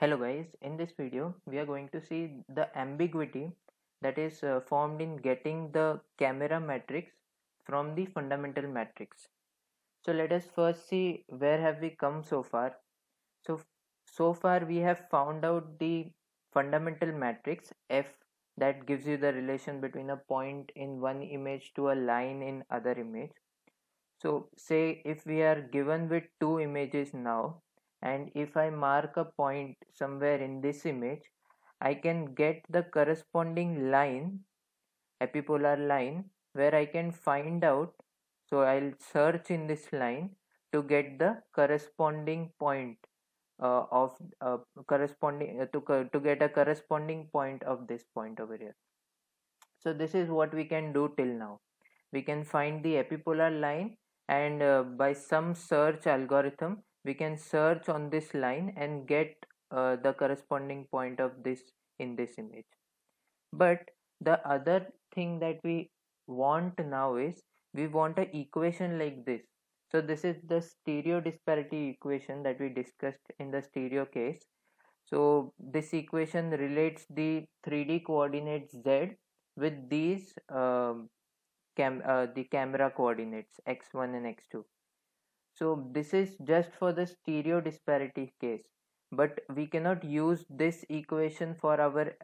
Hello guys, in this video we are going to see the ambiguity that is formed in getting the camera matrix from the fundamental matrix. So let us first see where have we come so far. So far we have found out the fundamental matrix F that gives you the relation between a point in one image to a line in other image. So say if we are given with two images now, and if I mark a point somewhere in this image, I can get the corresponding line, epipolar line, where I can find out. So I'll search in this line to get the corresponding point of corresponding to get a corresponding point of this point over here. So this is what we can do till now. We can find the epipolar line, and by some search algorithm we can search on this line and get the corresponding point of this in this image. But the other thing that we want now is we want an equation like this. So this is the stereo disparity equation that we discussed in the stereo case. So this equation relates the 3D coordinates z with these the camera coordinates x1 and x2. So this is just for the stereo disparity case, but we cannot use this equation for our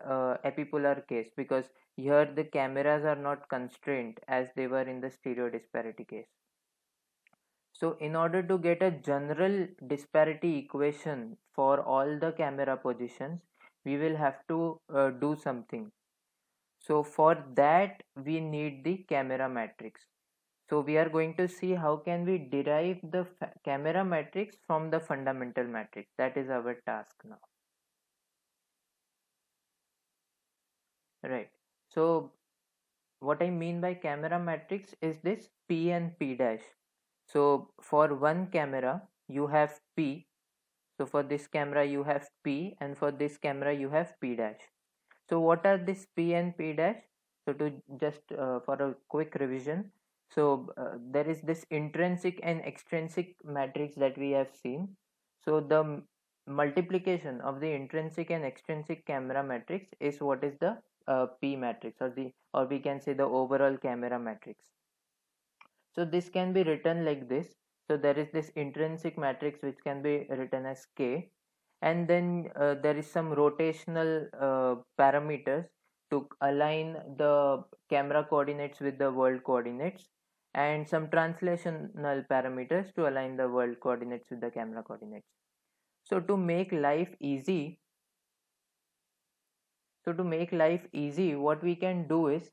epipolar case because here the cameras are not constrained as they were in the stereo disparity case. So in order to get a general disparity equation for all the camera positions, we will have to do something. So for that we need the camera matrix. So we are going to see how can we derive the camera matrix from the fundamental matrix. That is our task now. Right. So what I mean by camera matrix is this P and P dash. So for one camera you have P. So for this camera you have P, and for this camera you have P dash. So what are this P and P dash? So to just for a quick revision, so there is this intrinsic and extrinsic matrix that we have seen. So the multiplication of the intrinsic and extrinsic camera matrix is what is the P matrix, or we can say the overall camera matrix. So this can be written like this. So there is this intrinsic matrix which can be written as K, and then there is some rotational parameters to align the camera coordinates with the world coordinates, and some translational parameters to align the world coordinates with the camera coordinates. So to make life easy, what we can do is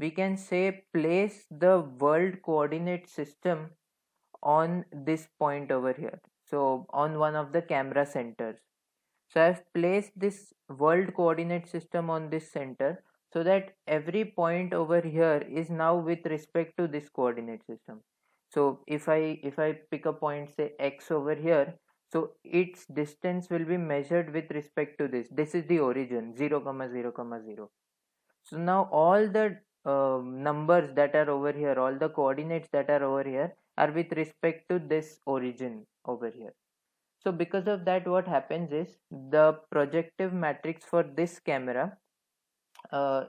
we can say place the world coordinate system on this point over here, so on one of the camera centers. So I've placed this world coordinate system on this center, so that every point over here is now with respect to this coordinate system. So if I pick a point, say x over here, so its distance will be measured with respect to this is the origin, 0 comma 0 comma 0. So now all the numbers that are over here, all the coordinates that are over here are with respect to this origin over here. So because of that, what happens is the projective matrix for this camera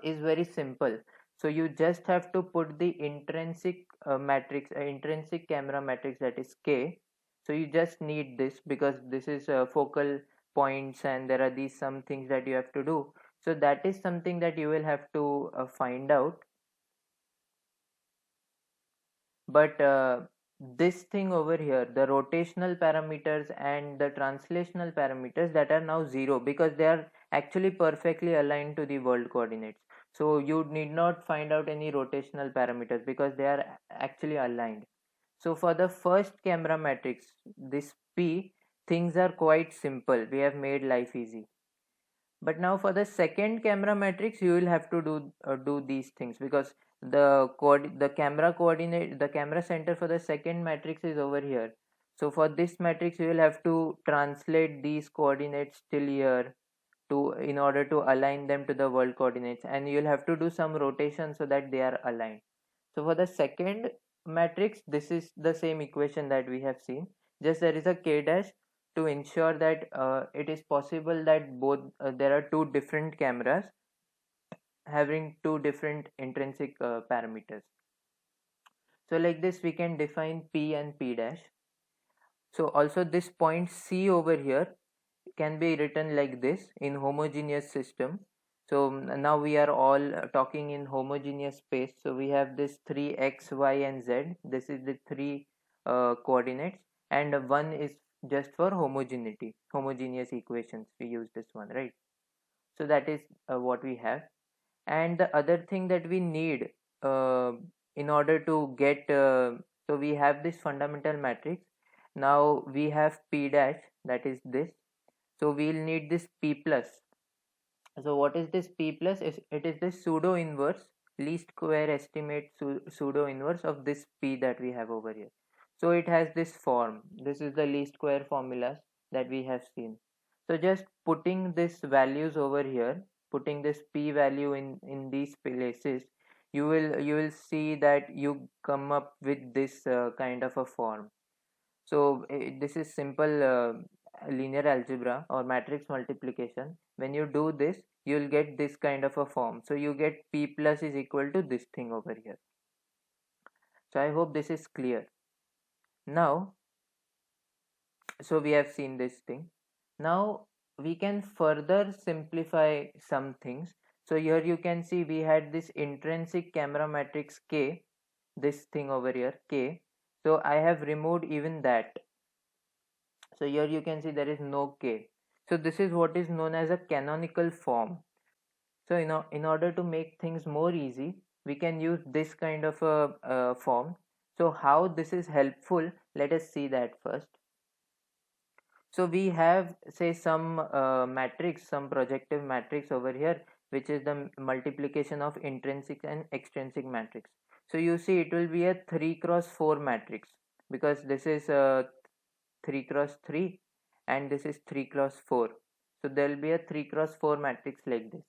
is very simple. So you just have to put the intrinsic matrix, intrinsic camera matrix, that is K. So you just need this because this is focal points and there are these some things that you have to do. So that is something that you will have to find out. But this thing over here, the rotational parameters and the translational parameters, that are now 0 because they are actually perfectly aligned to the world coordinates. So you need not find out any rotational parameters because they are actually aligned. So for the first camera matrix, this P, things are quite simple. We have made life easy. But now for the second camera matrix, you will have to do these things because the camera center for the second matrix is over here. So for this matrix you will have to translate these coordinates till here to in order to align them to the world coordinates, and you'll have to do some rotation so that they are aligned. So for the second matrix, this is the same equation that we have seen, just there is a K dash to ensure that it is possible that both there are two different cameras having two different intrinsic parameters. So like this we can define P and P dash. So also this point C over here can be written like this in homogeneous system. So now we are all talking in homogeneous space. So we have this 3x, y and z. This is the three coordinates, and one is just for homogeneity, homogeneous equations. We use this one, right? So that is what we have. And the other thing that we need uh, in order to get so we have this fundamental matrix. Now we have P dash, that is this. So we'll need this P plus. So what is this P plus? It is the pseudo inverse, least square estimate pseudo inverse of this P that we have over here. So it has this form. This is the least square formulas that we have seen. So just putting this values over here, putting this P value in these places, you will see that you come up with this kind of a form. So this is simple linear algebra or matrix multiplication. When you do this, you'll get this kind of a form. So you get P plus is equal to this thing over here. So I hope this is clear. Now, so we have seen this thing. Now we can further simplify some things. So here you can see we had this intrinsic camera matrix K, this thing over here K. So I have removed even that. So here you can see there is no K. So this is what is known as a canonical form. So in order to make things more easy, we can use this kind of a form. So how this is helpful, let us see that first. So we have say some matrix, some projective matrix over here, which is the multiplication of intrinsic and extrinsic matrix. So you see it will be a 3 cross 4 matrix, because this is 3 cross 3 and this is 3 cross 4. So there will be a 3 cross 4 matrix like this.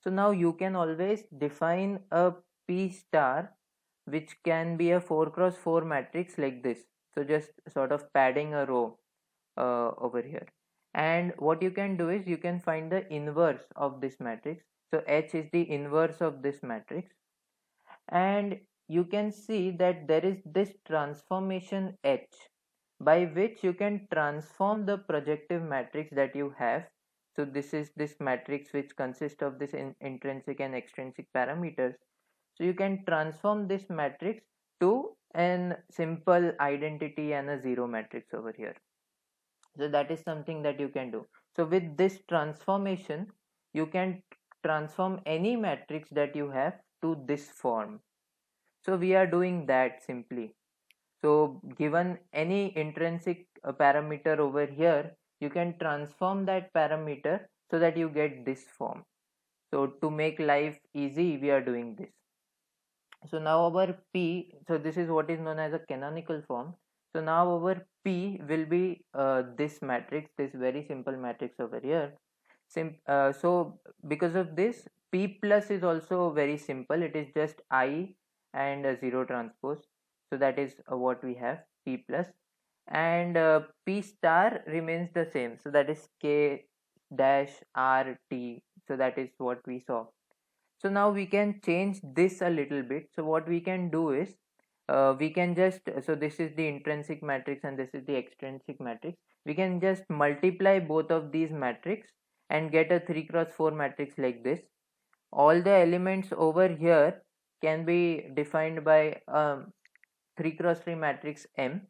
So now you can always define a P star which can be a 4 cross 4 matrix like this. So just sort of padding a row over here. And what you can do is you can find the inverse of this matrix. So H is the inverse of this matrix. And you can see that there is this transformation H by which you can transform the projective matrix that you have. So this is this matrix which consists of this intrinsic and extrinsic parameters. So you can transform this matrix to an simple identity and a zero matrix over here. So that is something that you can do. So with this transformation, you can transform any matrix that you have to this form. So we are doing that simply. So given any intrinsic parameter over here, you can transform that parameter so that you get this form. So to make life easy, we are doing this. So now our P, so this is what is known as a canonical form. So now our P will be this matrix, this very simple matrix over here. So because of this, P plus is also very simple. It is just I and 0 transpose. So that is what we have, P plus. And P star remains the same. So that is K dash R T. So that is what we saw. So now we can change this a little bit. So what we can do is we can just, so this is the intrinsic matrix and this is the extrinsic matrix. We can just multiply both of these matrix and get a 3 cross 4 matrix like this. All the elements over here can be defined by 3 cross 3 matrix M,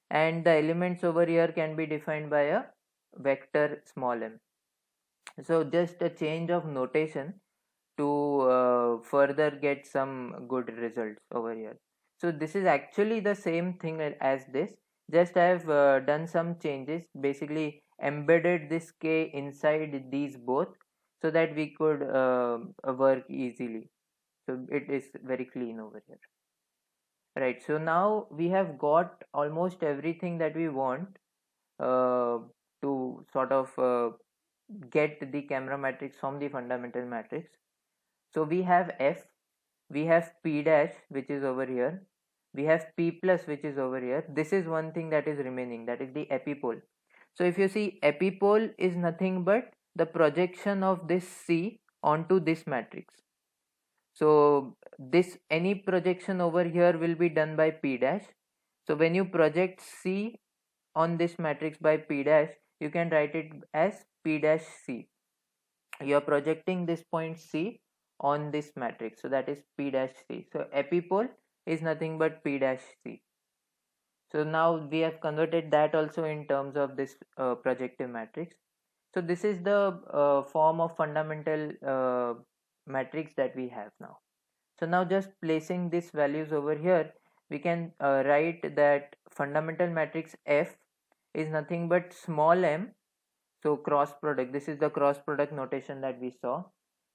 and the elements over here can be defined by a vector small m. So just a change of notation to further get some good results over here. So this is actually the same thing as this, just I have done some changes, basically embedded this K inside these both so that we could work easily. So it is very clean over here. Right, so now we have got almost everything that we want uh, to sort of get the camera matrix from the fundamental matrix. So we have F, we have P dash which is over here, we have P plus which is over here. This is one thing that is remaining, that is the epipole. So if you see, epipole is nothing but the projection of this C onto this matrix. So this, any projection over here will be done by P dash. So when you project C on this matrix by P dash, you can write it as P dash C. You are projecting this point C on this matrix, so that is P dash C. So epipole is nothing but P dash C. So now we have converted that also in terms of this projective matrix. So this is the form of fundamental matrix that we have now. So now just placing these values over here, we can write that fundamental matrix F is nothing but small m, so cross product, this is the cross product notation that we saw,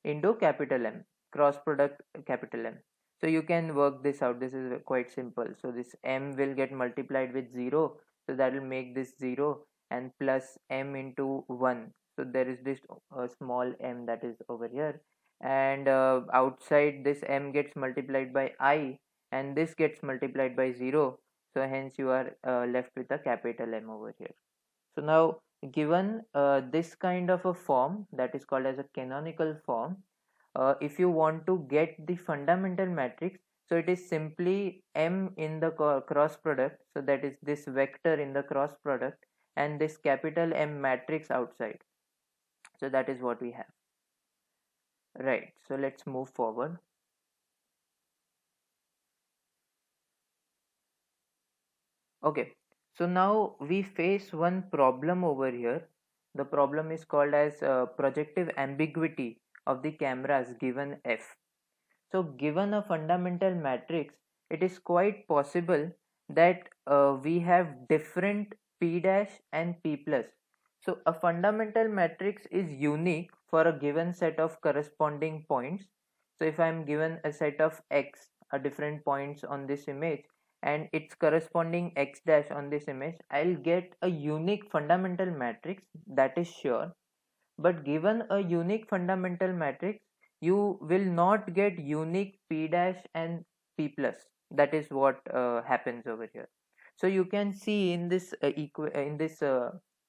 into capital M, cross product capital M. So you can work this out, this is quite simple. So this M will get multiplied with 0, so that will make this 0, and plus M into 1. So there is this small m that is over here, and outside this m gets multiplied by I, and this gets multiplied by 0. So hence you are left with a capital M over here. So now, given this kind of a form that is called as a canonical form, if you want to get the fundamental matrix, so it is simply M in the cross product, so that is this vector in the cross product, and this capital M matrix outside. So that is what we have. Right, so let's move forward. Okay, so now we face one problem over here. The problem is called as projective ambiguity of the cameras given F. So given a fundamental matrix, it is quite possible that we have different P dash and P plus. So a fundamental matrix is unique for a given set of corresponding points. So if I am given a set of X, different points on this image, and its corresponding X dash on this image, I'll get a unique fundamental matrix, that is sure. But given a unique fundamental matrix, you will not get unique P dash and P plus. That is what happens over here. So you can see in this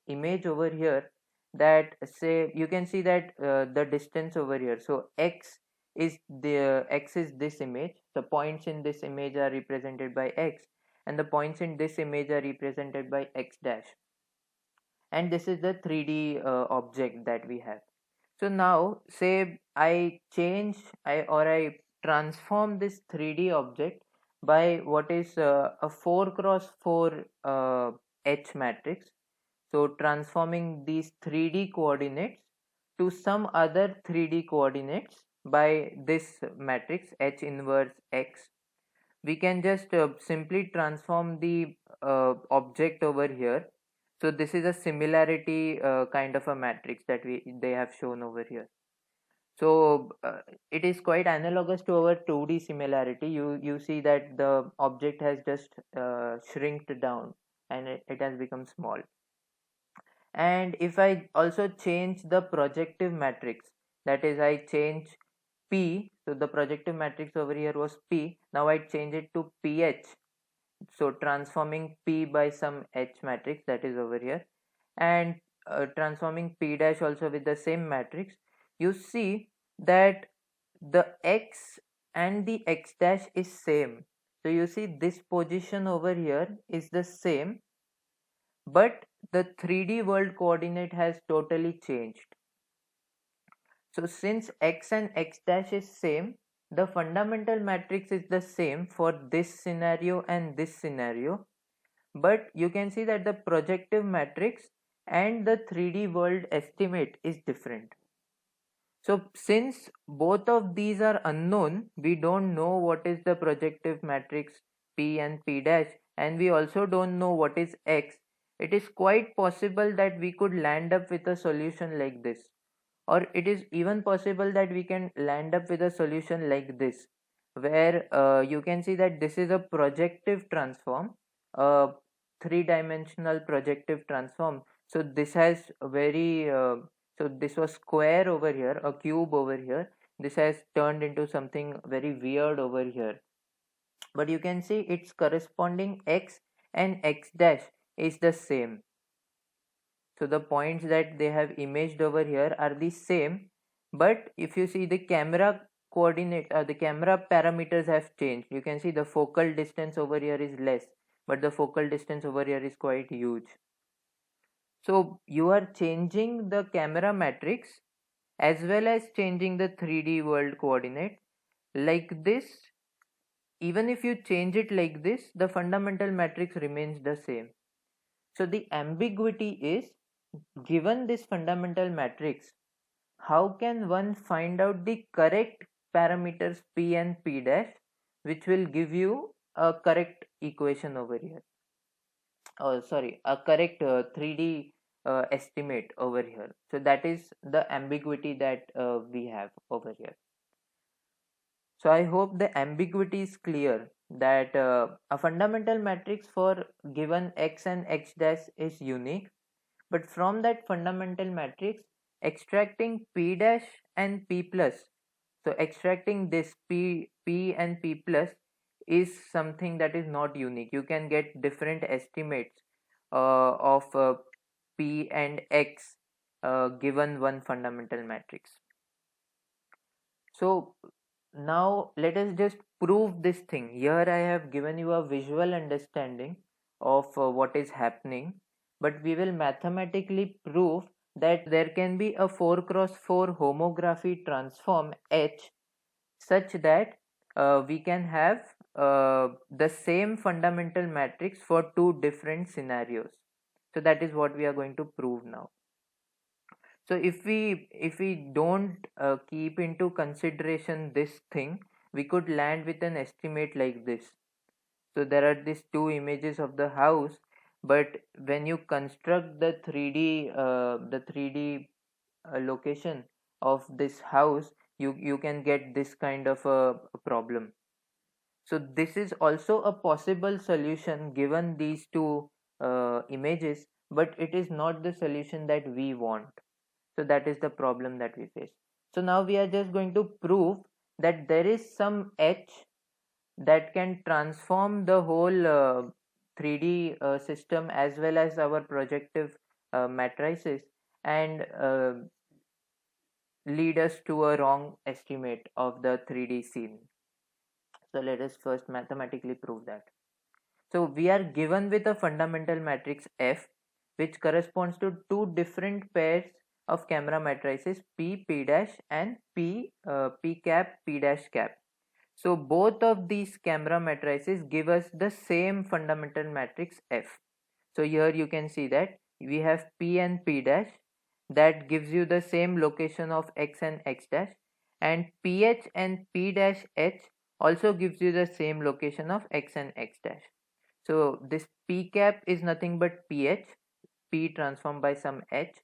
image over here, that say you can see that the distance over here. So x is this image. The points in this image are represented by x, and the points in this image are represented by x dash. And this is the 3D object that we have. So now say I transform this 3D object by what is a 4 cross 4 H matrix. So transforming these 3D coordinates to some other 3D coordinates by this matrix H inverse X. We can just simply transform the object over here. So this is a similarity kind of a matrix that they have shown over here. So it is quite analogous to our 2D similarity. You see that the object has just shrinked down, and it has become small. And if I also change the projective matrix, that is I change P, so the projective matrix over here was P, now I change it to PH, so transforming P by some H matrix that is over here, and transforming P dash also with the same matrix, you see that the X and the X dash is same. So you see this position over here is the same, but the 3D world coordinate has totally changed. So since X and X dash is same, the fundamental matrix is the same for this scenario and this scenario, but you can see that the projective matrix and the 3D world estimate is different. So since both of these are unknown, we don't know what is the projective matrix P and P dash, and we also don't know what is X. It is quite possible that we could land up with a solution like this, or it is even possible that we can land up with a solution like this, where you can see that this is a projective transform, a three-dimensional projective transform. So this has very so this was square over here, a cube over here, this has turned into something very weird over here, but you can see its corresponding X and X dash is the same. So the points that they have imaged over here are the same, but if you see the camera coordinate, the camera parameters have changed. You can see the focal distance over here is less, but the focal distance over here is quite huge. So you are changing the camera matrix as well as changing the 3D world coordinate like this. Even if you change it like this, the fundamental matrix remains the same. So the ambiguity is, given this fundamental matrix, how can one find out the correct parameters p and p dash, which will give you a correct equation over here? Oh, sorry, a correct 3D estimate over here. So that is the ambiguity that we have over here. So I hope the ambiguity is clear, that a fundamental matrix for given x and x dash is unique, but from that fundamental matrix, extracting p dash and p plus, so extracting this p and p plus is something that is not unique. You can get different estimates of p and x given one fundamental matrix. So now let us just prove this thing. Here I have given you a visual understanding of what is happening, but we will mathematically prove that there can be a 4 cross 4 homography transform H such that we can have the same fundamental matrix for two different scenarios. So that is what we are going to prove now. So if we don't keep into consideration this thing, we could land with an estimate like this. So there are these two images of the house, but when you construct the 3D location of this house, you can get this kind of a problem. So this is also a possible solution given these two images, but it is not the solution that we want. So that is the problem that we face. So now we are just going to prove that there is some H that can transform the whole 3D system as well as our projective matrices, and lead us to a wrong estimate of the 3D scene. So let us first mathematically prove that. So we are given with a fundamental matrix F, which corresponds to two different pairs of camera matrices P, P dash and P cap, P dash cap. So both of these camera matrices give us the same fundamental matrix F. So here you can see that we have P and P dash that gives you the same location of X and X dash, and PH and P dash H also gives you the same location of X and X dash. So this P cap is nothing but PH, P transformed by some H,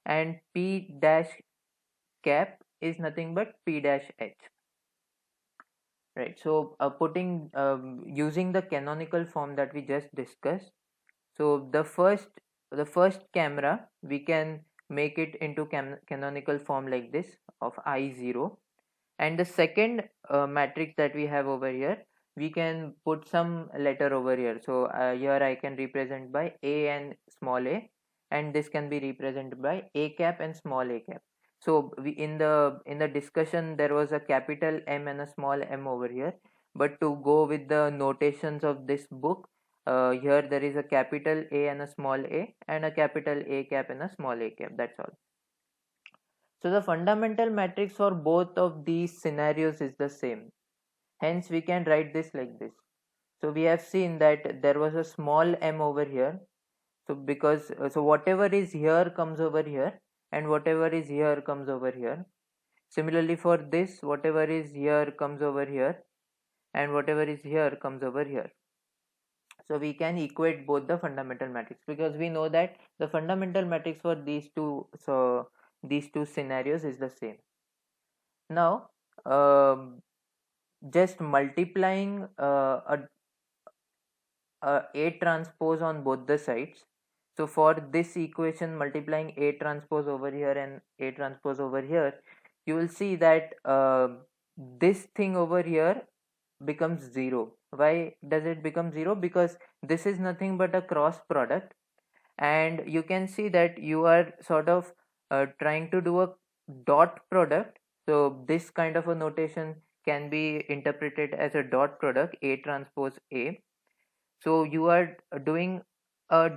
and P dash cap is nothing but P dash H. Right. So putting using the canonical form that we just discussed. So the first camera, we can make it into canonical form like this of I0, and the second matrix that we have over here, we can put some letter over here. So here I can represent by A and small a, and this can be represented by A cap and small a cap. So we in the discussion there was a capital M and a small m over here, but to go with the notations of this book, here there is a capital A and a small a, and a capital A cap and a small a cap. That's all. So the fundamental matrix for both of these scenarios is the same. Hence we can write this like this. So we have seen that there was a small m over here. So because so whatever is here comes over here, and whatever is here comes over here. Similarly for this, whatever is here comes over here, and whatever is here comes over here. So we can equate both the fundamental matrix, because we know that the fundamental matrix for these two scenarios is the same. Now just multiplying A transpose on both the sides. So for this equation, multiplying A transpose over here and A transpose over here, you will see that this thing over here becomes 0. Why does it become 0? Because this is nothing but a cross product, and you can see that you are sort of trying to do a dot product. So this kind of a notation can be interpreted as a dot product, A transpose A. So you are doing a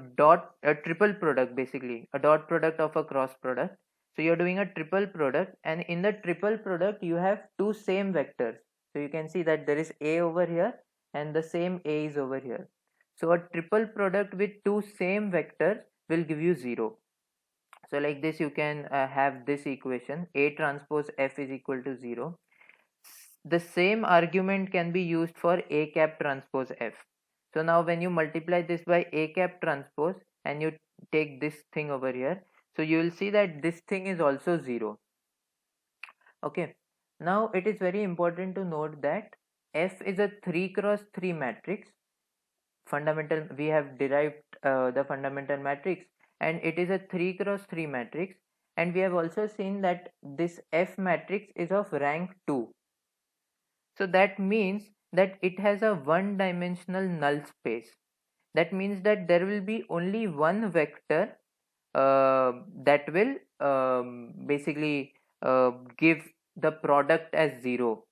triple product, basically a dot product of a cross product. So you're doing a triple product, and in the triple product you have two same vectors. So you can see that there is A over here and the same A is over here. So a triple product with two same vectors will give you 0. So like this you can have this equation, A transpose F is equal to 0. The same argument can be used for A cap transpose F. So now when you multiply this by A cap transpose and you take this thing over here, so you will see that this thing is also 0. Okay, now it is very important to note that F is a 3 cross 3 matrix. Fundamental, we have derived the fundamental matrix, and it is a 3 cross 3 matrix, and we have also seen that this F matrix is of rank 2. So that means that it has a one dimensional null space. That means that there will be only one vector that will basically give the product as 0.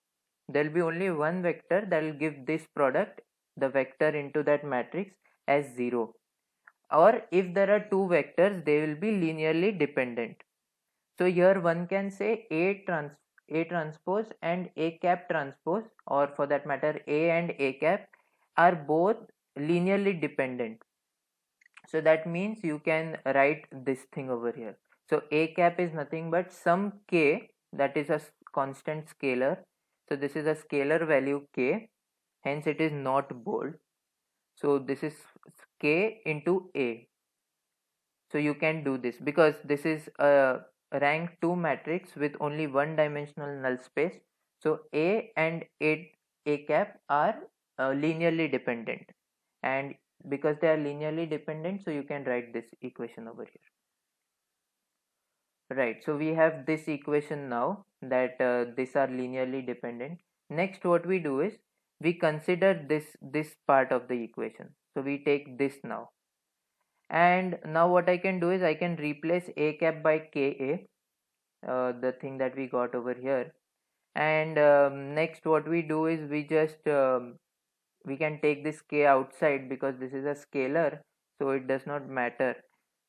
There will be only one vector that will give this product, the vector into that matrix, as 0. Or if there are two vectors, they will be linearly dependent. So here one can say A transpose and A cap transpose, or for that matter A and A cap, are both linearly dependent. So that means you can write this thing over here. So A cap is nothing but some k, that is a constant scalar. So this is a scalar value k, hence it is not bold. So this is k into A. So you can do this because this is a rank 2 matrix with only one dimensional null space. So A and A cap are linearly dependent, and because they are linearly dependent, so you can write this equation over here. Right, so we have this equation now that these are linearly dependent. Next what we do is we consider this part of the equation. So we take this now, and now what I can do is I can replace A cap by Ka, the thing that we got over here. And next what we do is we just we can take this k outside because this is a scalar, so it does not matter.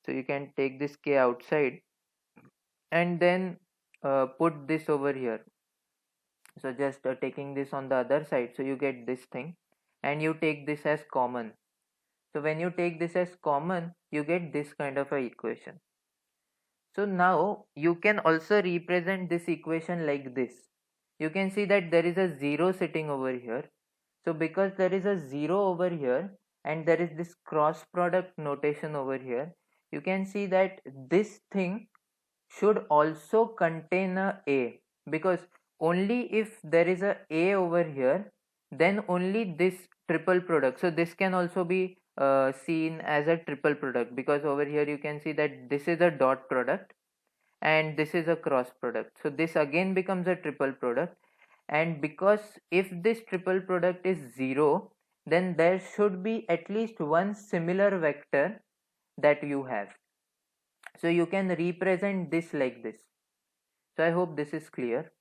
So you can take this k outside and then put this over here. So just taking this on the other side, so you get this thing, and you take this as common. So when you take this as common, you get this kind of a equation. So now you can also represent this equation like this. You can see that there is a 0 sitting over here. So because there is a 0 over here and there is this cross product notation over here, you can see that this thing should also contain a, because only if there is a over here, then only this triple product. So this can also be seen as a triple product, because over here you can see that this is a dot product and this is a cross product. So this again becomes a triple product, and because if this triple product is 0, then there should be at least one similar vector that you have. So you can represent this like this. So I hope this is clear.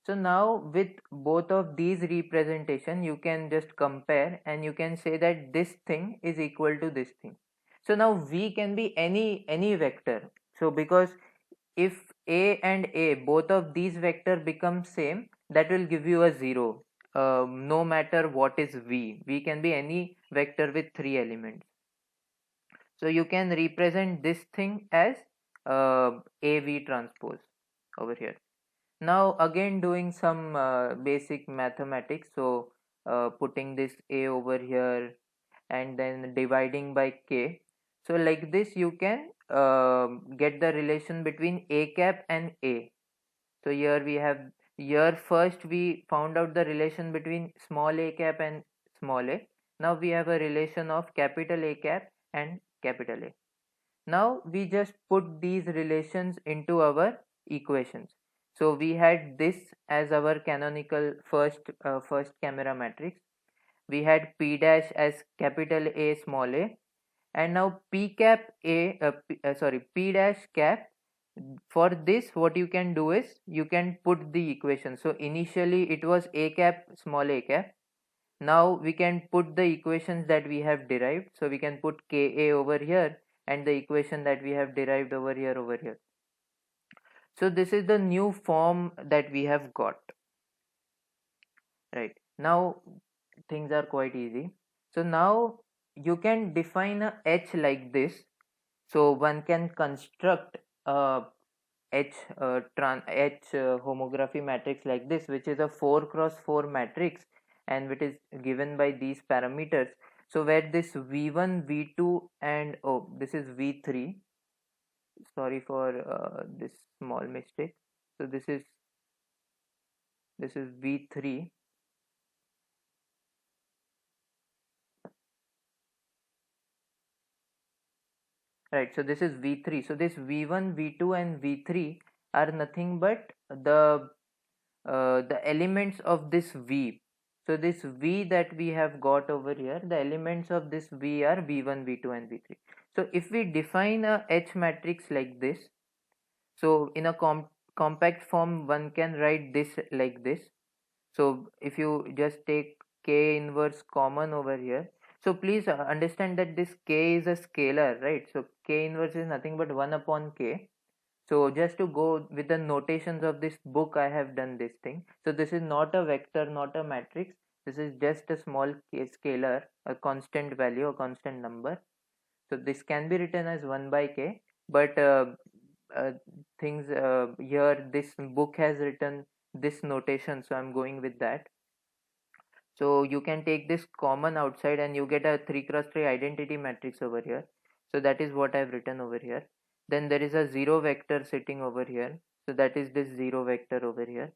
So now with both of these representation, you can just compare and you can say that this thing is equal to this thing. So now V can be any vector. So because if A and A, both of these vector become same, that will give you a 0, no matter what is V. V can be any vector with 3 elements. So you can represent this thing as AV transpose over here. Now again doing some basic mathematics. So putting this A over here and then dividing by K. So like this you can get the relation between A cap and A. So here we have, here first we found out the relation between small a cap and small a. Now we have a relation of capital A cap and capital A. Now we just put these relations into our equations. So we had this as our canonical first camera matrix. We had P dash as capital A small a, and now p cap a p dash cap. For this, what you can do is you can put the equation. So initially it was a cap small a cap. Now we can put the equations that we have derived. So we can put ka over here and the equation that we have derived over here. So this is the new form that we have got. Right, now things are quite easy. So now you can define a h like this. So one can construct a homography matrix like this, which is a 4 cross 4 matrix, and which is given by these parameters. So where this v1 v2 and this is v3, sorry for this small mistake. So this is v3. Right, so this is v3. So this v1 v2 and v3 are nothing but the elements of this v. So this v that we have got over here, the elements of this v are v1 v2 and v3. So if we define a h matrix like this, so in a compact form one can write this like this. So if you just take k inverse common over here, so please understand that this k is a scalar, right? So k inverse is nothing but 1 upon k. So just to go with the notations of this book, I have done this thing. So this is not a vector, not a matrix. This is just a small k scalar, a constant value, a constant number. So this can be written as 1 by k, but things here, this book has written this notation, so I'm going with that. So you can take this common outside and you get a 3 cross 3 identity matrix over here. So that is what I've written over here. Then there is a 0 vector sitting over here. So that is this 0 vector over here.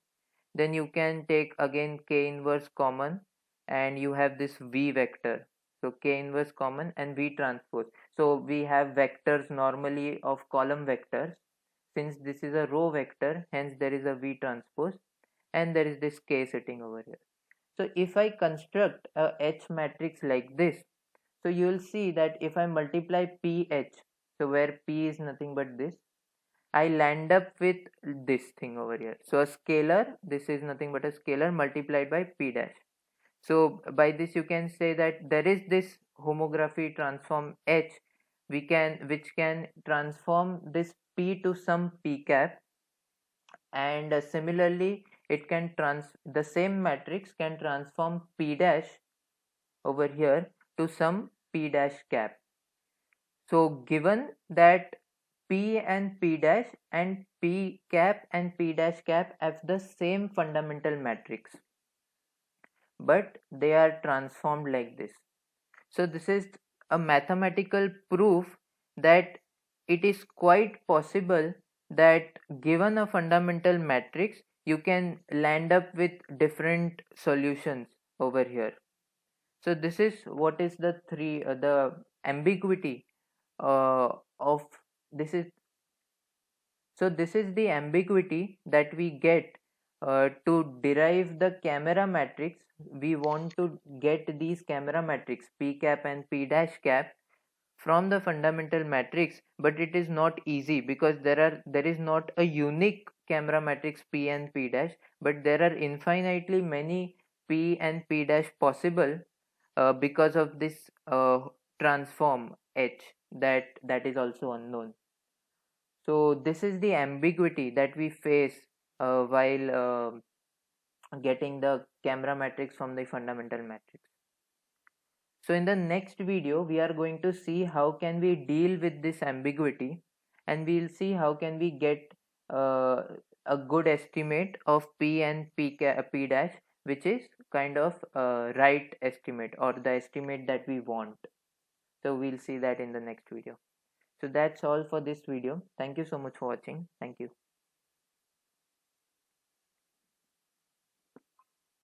Then you can take again k inverse common and you have this v vector. So k inverse common and v transpose. So we have vectors normally of column vectors. Since this is a row vector, hence there is a v transpose, and there is this k sitting over here. So if I construct a H matrix like this, so you will see that if I multiply PH, so where P is nothing but this, I land up with this thing over here. So a scalar, this is nothing but a scalar multiplied by P dash. So by this you can say that there is this homography transform H, which can transform this P to some P cap, and similarly it can the same matrix can transform P dash over here to some P dash cap. So given that P and P dash and P cap and P dash cap have the same fundamental matrix, but they are transformed like this. So this is a mathematical proof that it is quite possible that given a fundamental matrix, you can land up with different solutions over here. So this is what is the ambiguity of this is. So this is the ambiguity that we get to derive the camera matrix. We want to get these camera matrix p cap and p dash cap from the fundamental matrix, but it is not easy because there is not a unique camera matrix p and p dash, but there are infinitely many p and p dash possible because of this transform h that is also unknown. So this is the ambiguity that we face while getting the camera matrix from the fundamental matrix. So in the next video we are going to see how can we deal with this ambiguity, and we'll see how can we get uh, a good estimate of p and p dash, which is kind of right estimate or the estimate that we want. So we'll see that in the next video. So that's all for this video. Thank you so much for watching. Thank you.